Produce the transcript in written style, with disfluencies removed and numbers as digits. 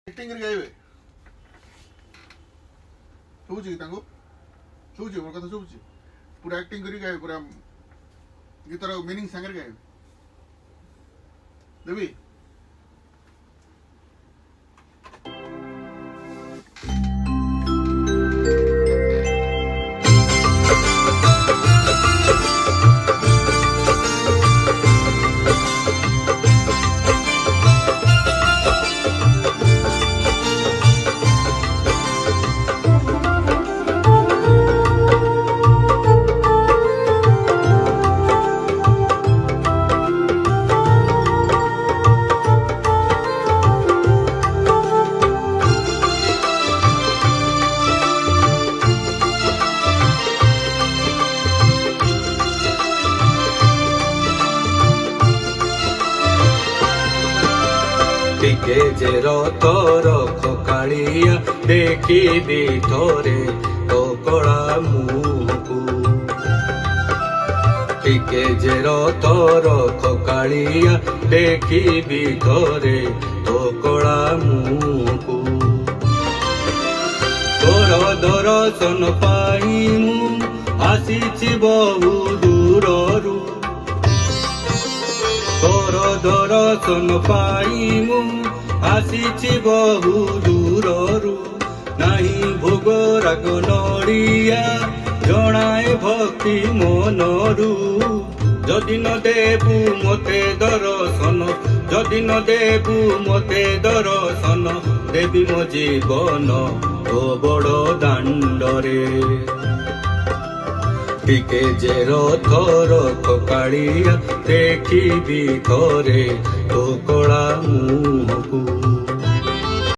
Acting कर गाइबे शुभुची तांको शुभुची मोर कथा शुभुची पूरा एक्टिंग करी गाइबे पूरा गीतर मीनिंग संगे गाइबे देवी टिके जे रथर खकालिया देखिबी थरे तो कला मुहकु टिके जे रथर खकालिया देखिबी थरे तो कला मुहकु तोर दर्शन पाई मु आसीछि बहु दूररू तोर दर्शन पाई मु आसीछि बहु दूररू नहीं भोग राग नड़िया जनाए भक्ति मनरू जदि न देबु मते दर्शन जदि न देबु मते दर्शन देबी मो जीवन तो बड़ दांडरे टिके जे रथर खकालिया देखिबी थरे तो कला मुहकु।